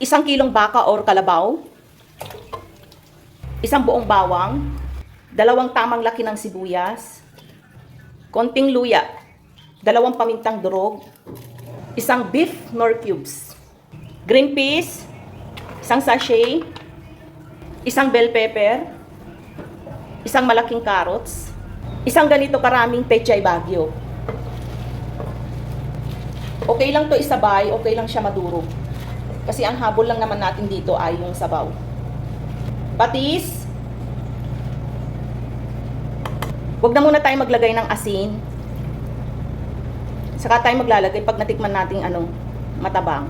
1 kilong baka or kalabaw, 1 buong bawang, 2 tamang laki ng sibuyas, konting luya, 2 pamintang durog, 1 beef nor cubes, green peas, 1 sachet, 1 bell pepper, 1 malaking carrots, 1 ganito karaming pechay bagyo. Okay lang to isabay, okay lang siya madurog. Kasi ang habol lang naman natin dito ay yung sabaw. Patis. Huwag na muna tayo maglagay ng asin. Saka tayo maglalagay pag natikman nating matabang.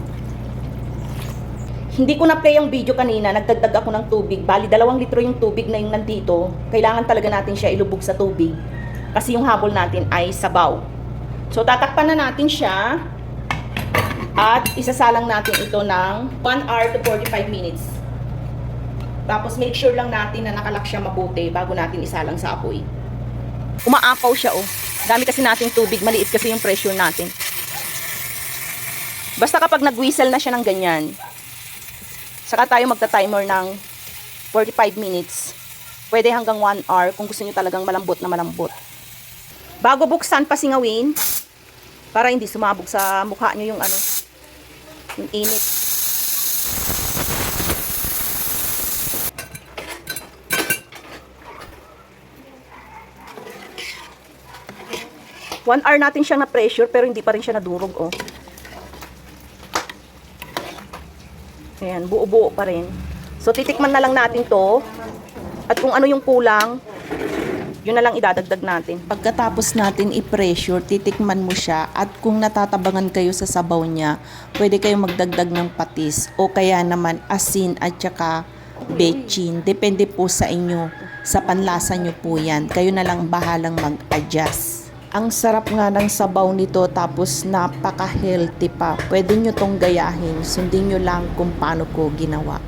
Hindi ko na-play yung video kanina, nagdagdag ako ng tubig. Bali, 2 litro yung tubig na yung nandito. Kailangan talaga natin siya ilubog sa tubig. Kasi yung habol natin ay sabaw. So, tatakpan na natin siya. At isasalang natin ito ng 1 hour to 45 minutes. Tapos make sure lang natin na nakalock siya mabuti bago natin isalang sa apoy. Umaapaw siya oh. Dami kasi nating tubig, maliit kasi yung pressure natin. Basta kapag nag-whistle na siya ng ganyan, saka tayo magta-timer ng 45 minutes. Pwede hanggang 1 hour kung gusto niyo talagang malambot na malambot. Bago buksan, pasingawin para hindi sumabog sa mukha niyo yung yung init. One hour natin siyang na-pressure pero hindi pa rin siya nadurog oh. Ayan, buo-buo pa rin. So titikman na lang natin to. At kung ano yung kulang, yun na lang idadagdag natin. Pagkatapos natin i-pressure, titikman mo siya at kung natatabangan kayo sa sabaw niya, pwede kayong magdagdag ng patis o kaya naman asin at saka bechin. Depende po sa inyo, sa panlasa nyo po yan. Kayo na lang bahalang mag-adjust. Ang sarap nga ng sabaw nito tapos napaka-healthy pa. Pwede nyo tong gayahin. Sundin nyo lang kung paano ko ginawa.